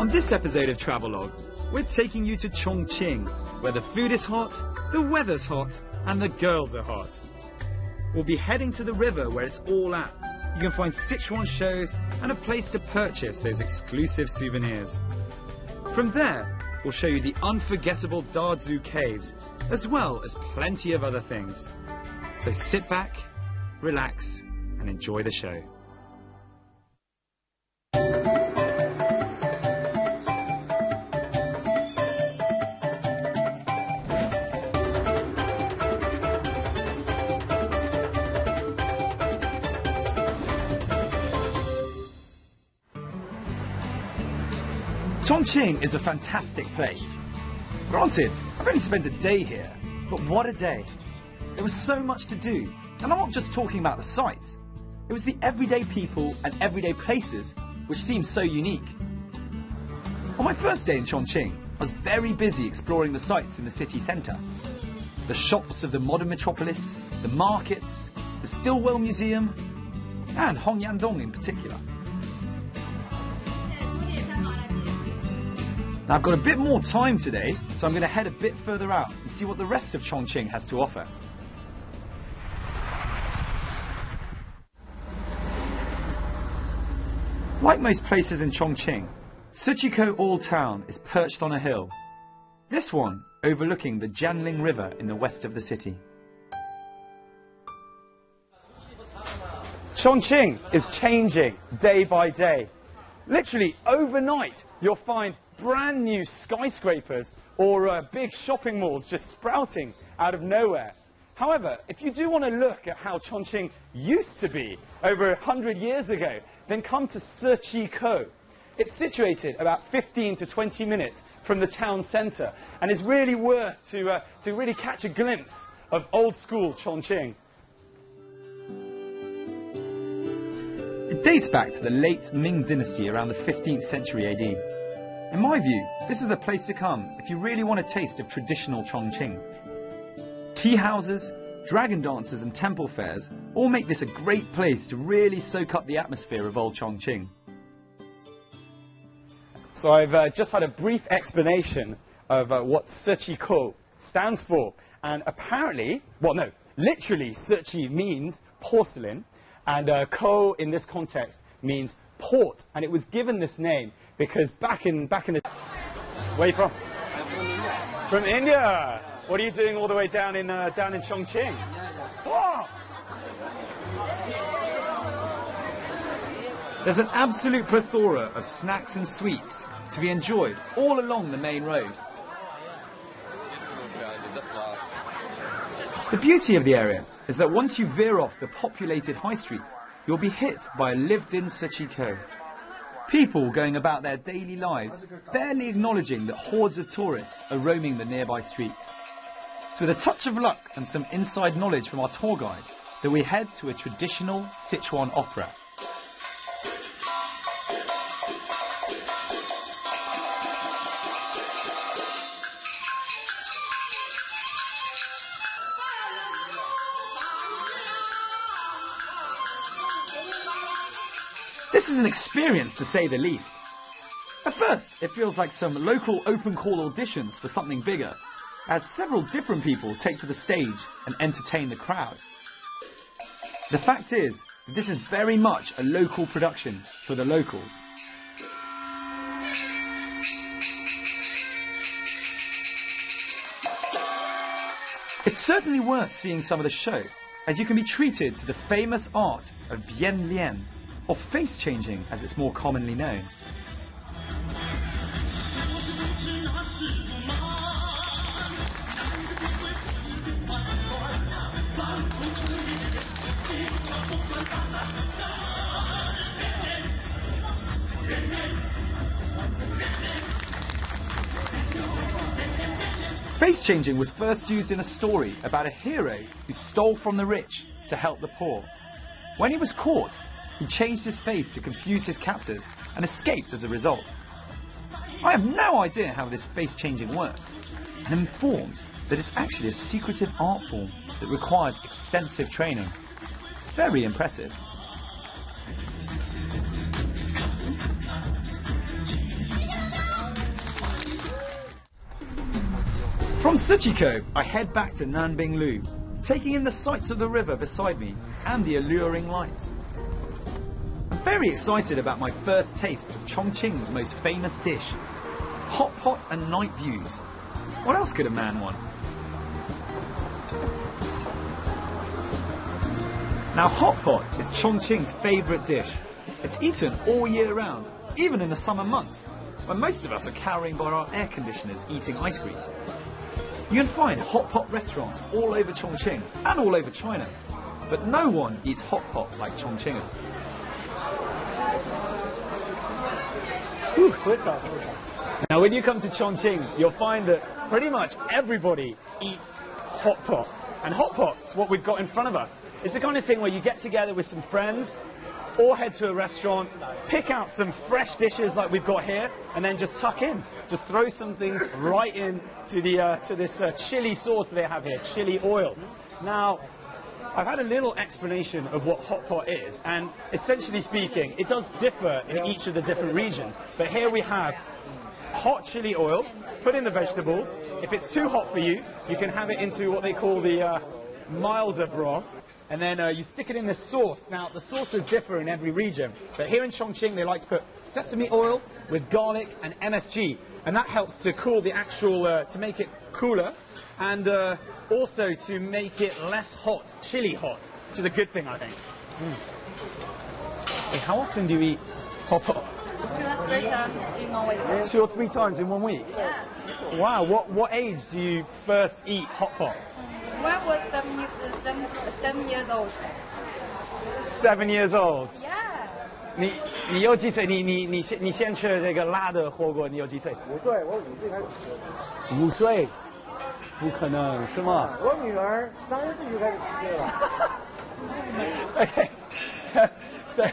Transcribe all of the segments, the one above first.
On this episode of Travelogue, we're taking you to Chongqing, where the food is hot, the weather's hot, and the girls are hot. We'll be heading to the river where it's all at. You can find Sichuan shows and a place to purchase those exclusive souvenirs. From there, we'll show you the unforgettable Dazu caves, as well as plenty of other things. So sit back, relax, and enjoy the show. Chongqing is a fantastic place. Granted, I've only spent a day here, but what a day. There was so much to do, and I'm not just talking about the sights. It was the everyday people and everyday places which seemed so unique. On my first day in Chongqing, I was very busy exploring the sights in the city centre. The shops of the modern metropolis, the markets, the Stilwell Museum, and Hongyandong in particular. Now, I've got a bit more time today, so I'm going to head a bit further out and see what the rest of Chongqing has to offer. Like most places in Chongqing, Ciqikou Old Town is perched on a hill. This one overlooking the Jianling River in the west of the city. Chongqing is changing day by day. Literally overnight, you'll find brand new skyscrapers or big shopping malls just sprouting out of nowhere. However, if you do want to look at how Chongqing used to be over 100 years ago, then come to Ciqikou. It's situated about 15 to 20 minutes from the town centre and is really worth to really catch a glimpse of old school Chongqing. It dates back to the late Ming dynasty around the 15th century AD. In my view, this is the place to come if you really want a taste of traditional Chongqing. Tea houses, dragon dances and temple fairs all make this a great place to really soak up the atmosphere of old Chongqing. So I've just had a brief explanation of what Ciqikou stands for. And apparently, well no, literally Ciqi means porcelain, and Kou in this context means port, and it was given this name because back in the... Where are you from? I'm from India. From India? What are you doing all the way down in Chongqing? Wow! There's an absolute plethora of snacks and sweets to be enjoyed all along the main road. The beauty of the area is that once you veer off the populated high street, you'll be hit by a lived-in Ciqikou. People going about their daily lives, barely acknowledging that hordes of tourists are roaming the nearby streets. It's with a touch of luck and some inside knowledge from our tour guide that we head to a traditional Sichuan opera. This is an experience to say the least. At first, it feels like some local open call auditions for something bigger, as several different people take to the stage and entertain the crowd. The fact is that this is very much a local production for the locals. It's certainly worth seeing some of the show, as you can be treated to the famous art of Bian Lian, or face changing as it's more commonly known. Face changing was first used in a story about a hero who stole from the rich to help the poor. When he was caught, he changed his face to confuse his captors and escaped as a result. I have no idea how this face changing works, and I'm informed that it's actually a secretive art form that requires extensive training. Very impressive. From Ciqikou, I head back to Nanbinglu, taking in the sights of the river beside me and the alluring lights. I'm very excited about my first taste of Chongqing's most famous dish, hot pot and night views. What else could a man want? Now, hot pot is Chongqing's favourite dish. It's eaten all year round, even in the summer months, when most of us are cowering by our air conditioners eating ice cream. You can find hot pot restaurants all over Chongqing and all over China, but no one eats hot pot like Chongqingers. Now, when you come to Chongqing, you'll find that pretty much everybody eats hot pot. And hot pot's what we've got in front of us. It's the kind of thing where you get together with some friends, or head to a restaurant, pick out some fresh dishes like we've got here, and then just tuck in. Just throw some things right in to this chili sauce they have here, chili oil. Now, I've had a little explanation of what hot pot is, and essentially speaking, it does differ in each of the different regions. But here we have hot chili oil, put in the vegetables. If it's too hot for you, you can have it into what they call the milder broth. And then you stick it in the sauce. Now, the sauces differ in every region. But here in Chongqing, they like to put sesame oil with garlic and MSG. And that helps to cool the actual, to make it cooler. And also to make it less hot, chili hot. Which is a good thing, I think. Hey, how often do you eat hot pot? 2 or 3 times in 1 week. 2 or 3 times in 1 week? Yeah. Wow, what age do you first eat hot pot? When I was 7 years old. 7 years old. Yeah. 你有几岁？你先吃这个辣的火锅，你有几岁？5岁，我5岁开始吃。5岁？不可能，是吗？我女儿3岁就开始吃了。Okay, so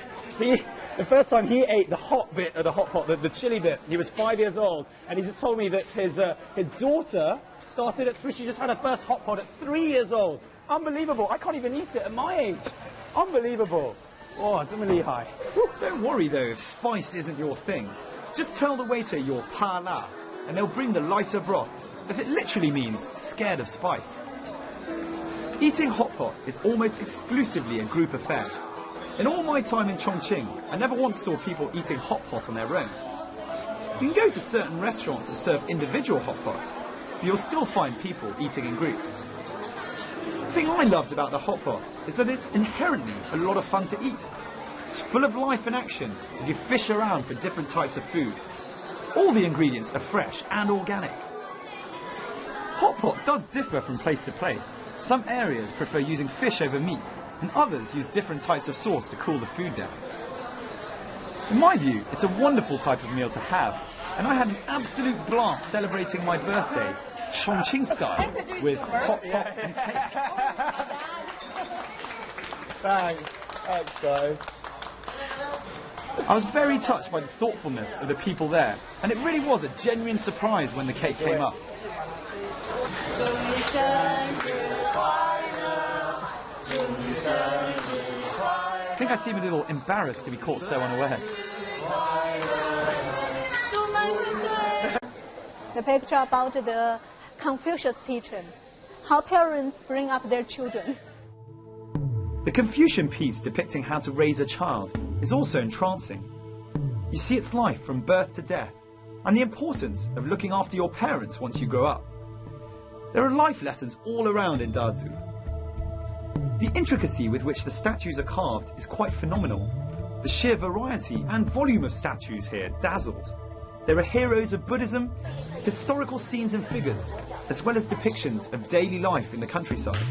the first time he ate the hot bit of the hot pot, the chili bit, he was 5 years old, and he just told me that his daughter started at 3. She just had her first hot pot at 3 years old. Unbelievable. I can't even eat it at my age. Unbelievable. Oh, 这么厉害. Don't worry though if spice isn't your thing. Just tell the waiter you're pa la, and they'll bring the lighter broth, as it literally means scared of spice. Eating hot pot is almost exclusively a group affair. In all my time in Chongqing, I never once saw people eating hot pot on their own. You can go to certain restaurants that serve individual hot pots, but you'll still find people eating in groups. The thing I loved about the hot pot is that it's inherently a lot of fun to eat. It's full of life and action as you fish around for different types of food. All the ingredients are fresh and organic. Hot pot does differ from place to place. Some areas prefer using fish over meat, and others use different types of sauce to cool the food down. In my view, it's a wonderful type of meal to have, and I had an absolute blast celebrating my birthday, Chongqing style, with hot pot and cake. Thanks guys. I was very touched by the thoughtfulness of the people there, and it really was a genuine surprise when the cake came up. I think I seem a little embarrassed to be caught so unawares. The picture about the Confucius teaching, how parents bring up their children. The Confucian piece depicting how to raise a child is also entrancing. You see its life from birth to death, and the importance of looking after your parents once you grow up. There are life lessons all around in Dazu. The intricacy with which the statues are carved is quite phenomenal. The sheer variety and volume of statues here dazzles. There are heroes of Buddhism, historical scenes and figures, as well as depictions of daily life in the countryside.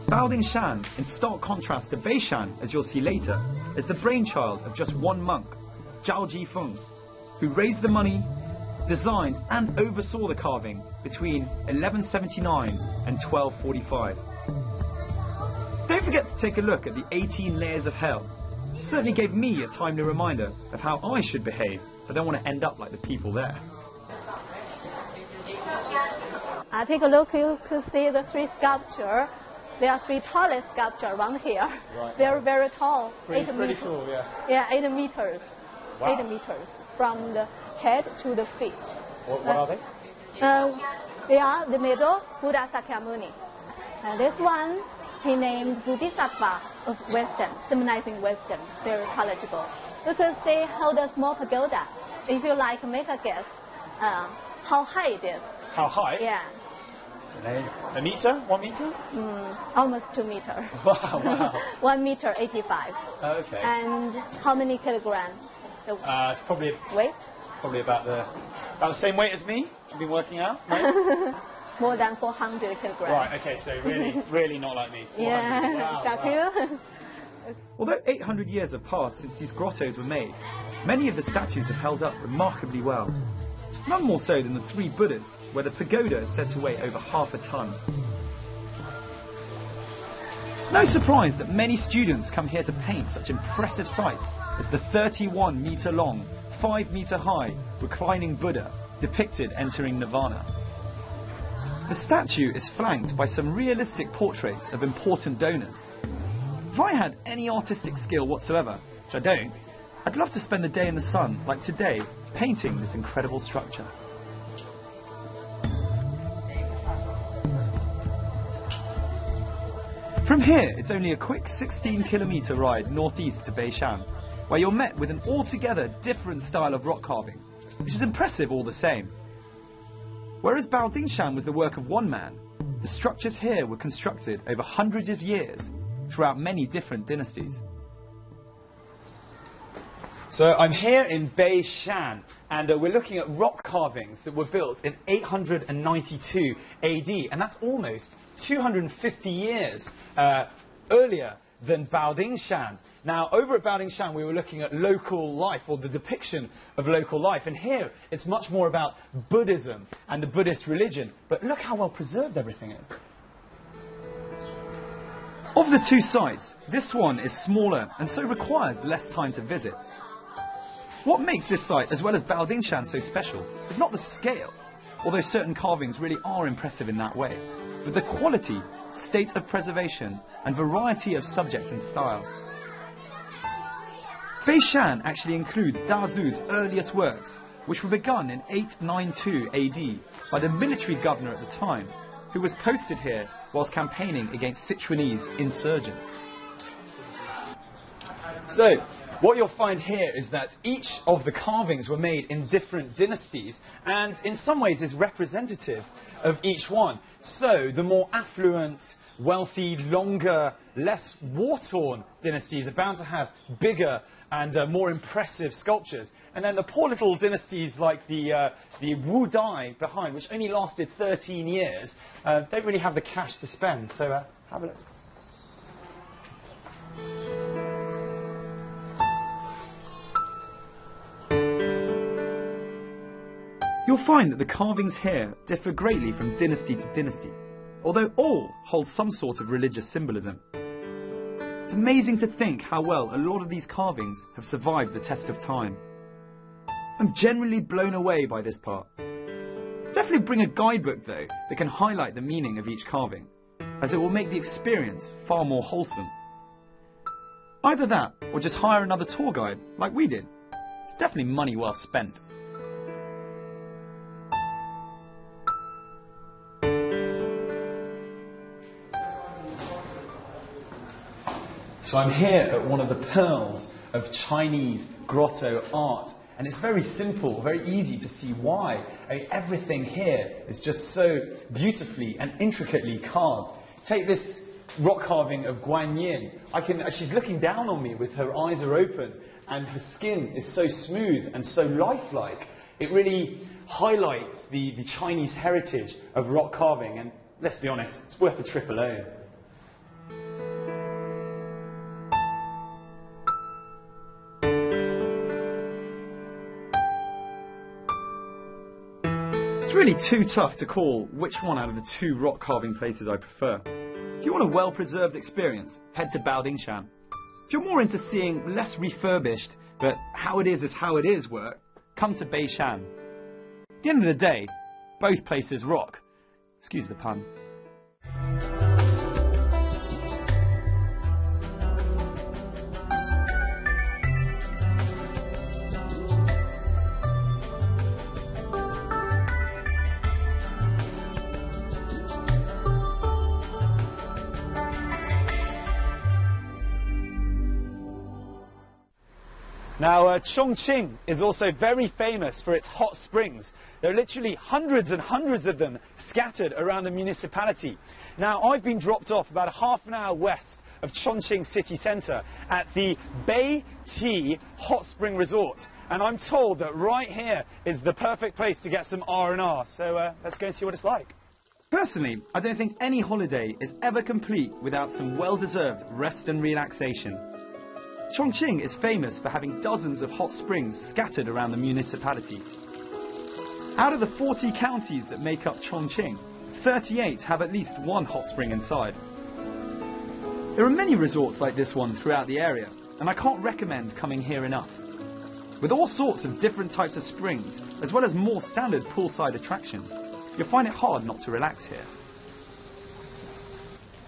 Baodingshan, in stark contrast to Beishan, as you'll see later, is the brainchild of just one monk, Zhao Jifeng, who raised the money, designed and oversaw the carving between 1179 and 1245. Don't forget to take a look at the 18 layers of hell. It certainly gave me a timely reminder of how I should behave if I don't want to end up like the people there. Take a look, you could see the 3 sculptures. There are 3 tallest sculptures around here. Right. They're very tall. Pretty cool, yeah. Yeah, 8 meters. Wow. 8 meters from the head to the feet. What are they? Yeah, the middle, Buddha Sakyamuni. This one, he named Bodhisattva of wisdom, symbolizing wisdom, very palatable. Because they hold a small pagoda. If you like, make a guess how high it is. How high? Yeah. A meter? 1 meter? Almost 2 meters. Wow. 1 meter 85. Okay. And how many kilograms? It's probably Weight? It's probably about the same weight as me. You've been working out, right? More than 400 kilograms. Right. Okay. So really not like me. Yeah. Wow, Ciqikou. Although 800 years have passed since these grottos were made, many of the statues have held up remarkably well. None more so than the 3 Buddhas, where the pagoda is said to weigh over half a ton. No surprise that many students come here to paint such impressive sights as the 31 meter long, 5 meter high, reclining Buddha depicted entering Nirvana. The statue is flanked by some realistic portraits of important donors. If I had any artistic skill whatsoever, which I don't, I'd love to spend the day in the sun, like today, painting this incredible structure. From here, it's only a quick 16-kilometer ride northeast to Beishan, where you're met with an altogether different style of rock carving, which is impressive all the same. Whereas Baodingshan was the work of one man, the structures here were constructed over hundreds of years throughout many different dynasties. So I'm here in Beishan, and we're looking at rock carvings that were built in 892 AD, and that's almost 250 years earlier than Baodingshan. Now, over at Baodingshan, we were looking at local life, or the depiction of local life, and here it's much more about Buddhism and the Buddhist religion. But look how well preserved everything is. Of the 2 sites, this one is smaller and so requires less time to visit. What makes this site, as well as Baodingshan, so special is not the scale, although certain carvings really are impressive in that way, but the quality, state of preservation, and variety of subject and style. Beishan actually includes Dazu's earliest works, which were begun in 892 AD by the military governor at the time, who was posted here whilst campaigning against Sichuanese insurgents. So, what you'll find here is that each of the carvings were made in different dynasties, and in some ways is representative of each one. So, the more affluent, wealthy, longer, less war-torn dynasties are bound to have bigger and more impressive sculptures. And then the poor little dynasties like the Wu Dai behind, which only lasted 13 years, don't really have the cash to spend. So, have a look. You'll find that the carvings here differ greatly from dynasty to dynasty, although all hold some sort of religious symbolism. It's amazing to think how well a lot of these carvings have survived the test of time. I'm generally blown away by this part. Definitely bring a guidebook though that can highlight the meaning of each carving, as it will make the experience far more wholesome. Either that, or just hire another tour guide like we did. It's definitely money well spent. So I'm here at one of the pearls of Chinese grotto art, and it's very simple, very easy to see why. Everything here is just so beautifully and intricately carved. Take this rock carving of Guan Yin. She's looking down on me with her eyes are open, and her skin is so smooth and so lifelike. It really highlights the Chinese heritage of rock carving, and let's be honest, it's worth the trip alone. It's really too tough to call which one out of the 2 rock carving places I prefer. If you want a well-preserved experience, head to Baodingshan. If you're more into seeing less refurbished, but how it is how it is work, come to Beishan. At the end of the day, both places rock. Excuse the pun. Now, Chongqing is also very famous for its hot springs. There are literally hundreds and hundreds of them scattered around the municipality. Now, I've been dropped off about a half an hour west of Chongqing city centre at the Bay Tea Hot Spring Resort. And I'm told that right here is the perfect place to get some R&R. So let's go and see what it's like. Personally, I don't think any holiday is ever complete without some well-deserved rest and relaxation. Chongqing is famous for having dozens of hot springs scattered around the municipality. Out of the 40 counties that make up Chongqing, 38 have at least one hot spring inside. There are many resorts like this one throughout the area, and I can't recommend coming here enough. With all sorts of different types of springs, as well as more standard poolside attractions, you'll find it hard not to relax here.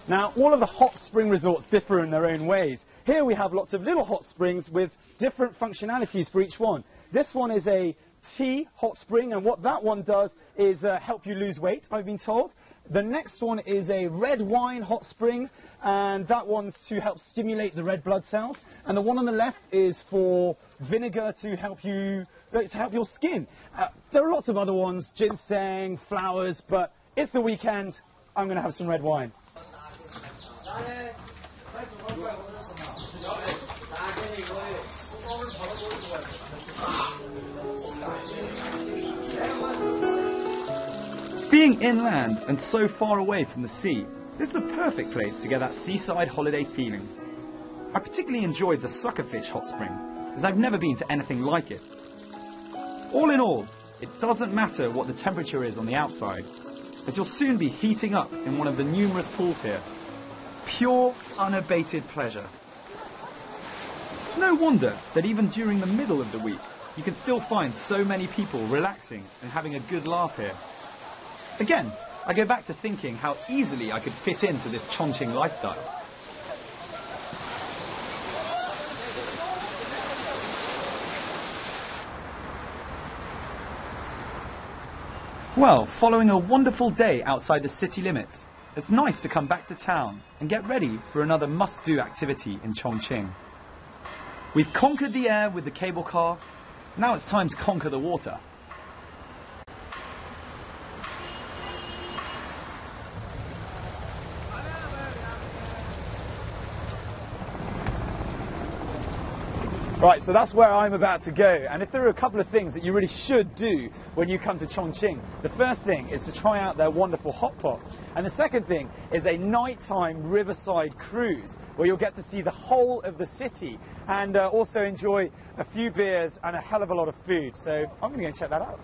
Now, all of the hot spring resorts differ in their own ways. Here we have lots of little hot springs with different functionalities for each one. This one is a tea hot spring, and what that one does is help you lose weight, I've been told. The next one is a red wine hot spring, and that one's to help stimulate the red blood cells. And the one on the left is for vinegar to help your skin. There are lots of other ones, ginseng, flowers, but it's the weekend. I'm going to have some red wine. Being inland and so far away from the sea, this is a perfect place to get that seaside holiday feeling. I particularly enjoyed the suckerfish hot spring, as I've never been to anything like it. All in all, it doesn't matter what the temperature is on the outside, as you'll soon be heating up in one of the numerous pools here. Pure, unabated pleasure. It's no wonder that even during the middle of the week, you can still find so many people relaxing and having a good laugh here. Again, I go back to thinking how easily I could fit into this Chongqing lifestyle. Well, following a wonderful day outside the city limits, it's nice to come back to town and get ready for another must-do activity in Chongqing. We've conquered the air with the cable car, now it's time to conquer the water. Right, so that's where I'm about to go, and if there are a couple of things that you really should do when you come to Chongqing, the first thing is to try out their wonderful hot pot, and the second thing is a nighttime riverside cruise where you'll get to see the whole of the city and also enjoy a few beers and a hell of a lot of food, so I'm going to go and check that out.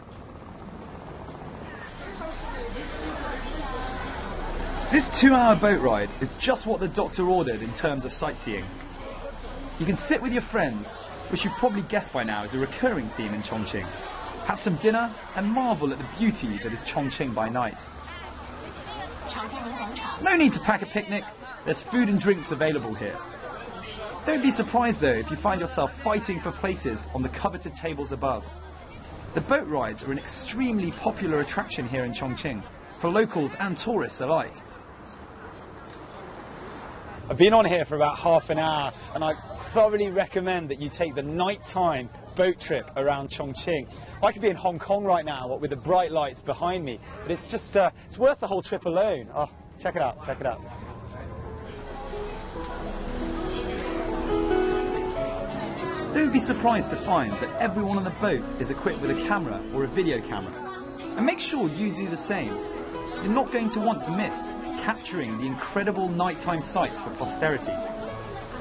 This 2-hour boat ride is just what the doctor ordered in terms of sightseeing. You can sit with your friends, which you've probably guessed by now is a recurring theme in Chongqing. Have some dinner and marvel at the beauty that is Chongqing by night. No need to pack a picnic, there's food and drinks available here. Don't be surprised though if you find yourself fighting for places on the coveted tables above. The boat rides are an extremely popular attraction here in Chongqing, for locals and tourists alike. I've been on here for about half an hour, and I thoroughly recommend that you take the nighttime boat trip around Chongqing. I could be in Hong Kong right now, what with the bright lights behind me, but it's just, it's worth the whole trip alone. Oh, check it out, check it out. Don't be surprised to find that everyone on the boat is equipped with a camera or a video camera. And make sure you do the same. You're not going to want to miss capturing the incredible nighttime sights for posterity.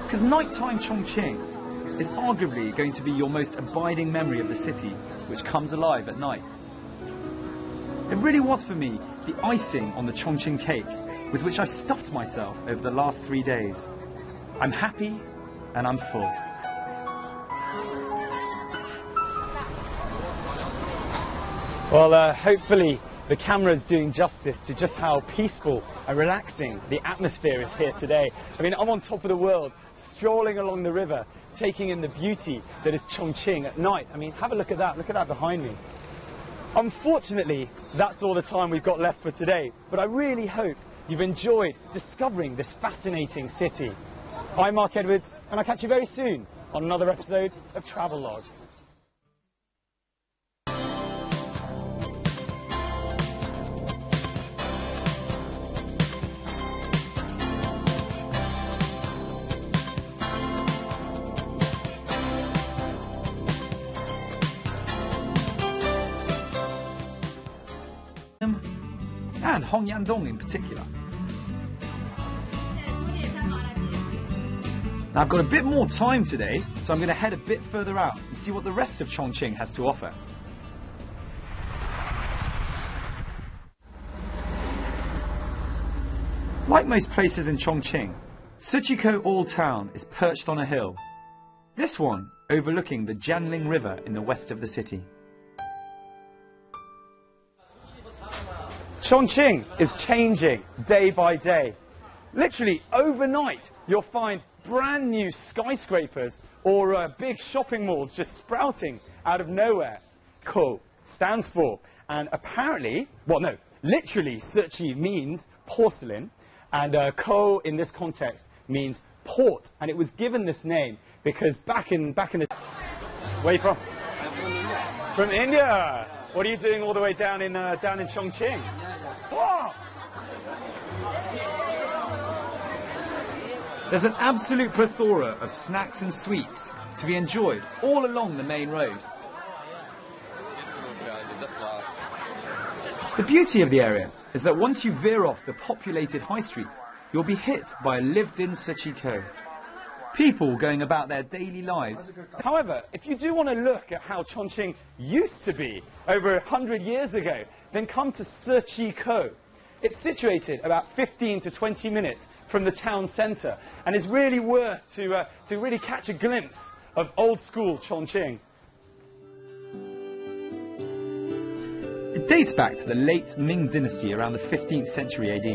Because nighttime Chongqing is arguably going to be your most abiding memory of the city, which comes alive at night. It really was for me the icing on the Chongqing cake with which I stuffed myself over the last 3 days. I'm happy and I'm full. Well, hopefully the camera is doing justice to just how peaceful and relaxing the atmosphere is here today. I mean, I'm on top of the world, strolling along the river, taking in the beauty that is Chongqing at night. I mean, have a look at that behind me. Unfortunately, that's all the time we've got left for today, but I really hope you've enjoyed discovering this fascinating city. I'm Mark Edwards, and I'll catch you very soon on another episode of Travelogue. And Hongyandong in particular. Now I've got a bit more time today, so I'm going to head a bit further out and see what the rest of Chongqing has to offer. Like most places in Chongqing, Ciqikou Old Town is perched on a hill. This one overlooking the Jianling River in the west of the city. Chongqing is changing day by day. Literally overnight, you'll find brand new skyscrapers or big shopping malls just sprouting out of nowhere. Ko stands for, and apparently, well no, literally Ciqi means porcelain, and Ko in this context means port, and it was given this name because back in the... Where are you from? From India. What are you doing all the way down in Chongqing? Whoa! There's an absolute plethora of snacks and sweets to be enjoyed all along the main road. The beauty of the area is that once you veer off the populated high street, you'll be hit by a lived-in Ciqikou. People going about their daily lives. However, if you do want to look at how Chongqing used to be over 100 years ago, then come to Ciqikou. It's situated about 15 to 20 minutes from the town centre and is really worth to really catch a glimpse of old school Chongqing. It dates back to the late Ming dynasty around the 15th century AD.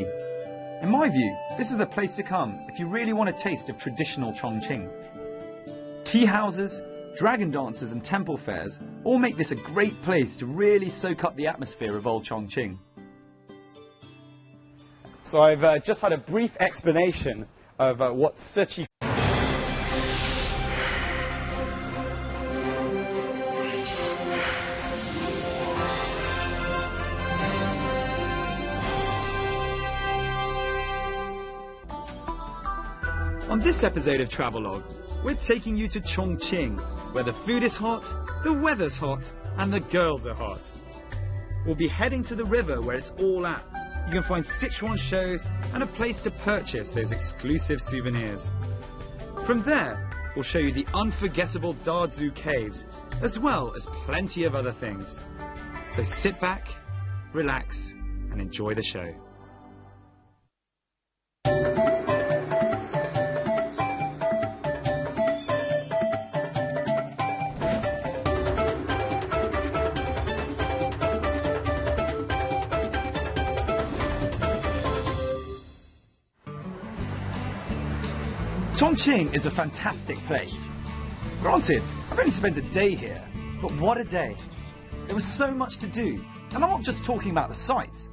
In my view, this is the place to come if you really want a taste of traditional Chongqing. Tea houses, dragon dances and temple fairs all make this a great place to really soak up the atmosphere of old Chongqing. So I've just had a brief explanation of what Ciqikou. On this episode of Travelogue, we're taking you to Chongqing, where the food is hot, the weather's hot, and the girls are hot. We'll be heading to the river where it's all at. You can find Sichuan shows and a place to purchase those exclusive souvenirs. From there, we'll show you the unforgettable Dazu caves, as well as plenty of other things. So sit back, relax, and enjoy the show. Chongqing is a fantastic place. Granted, I've only spent a day here, but what a day. There was so much to do, and I'm not just talking about the sights.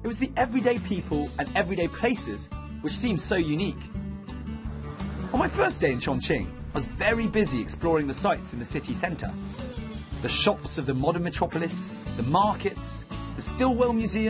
It was the everyday people and everyday places which seemed so unique. On my first day in Chongqing, I was very busy exploring the sights in the city centre. The shops of the modern metropolis, the markets, the Stillwell Museum,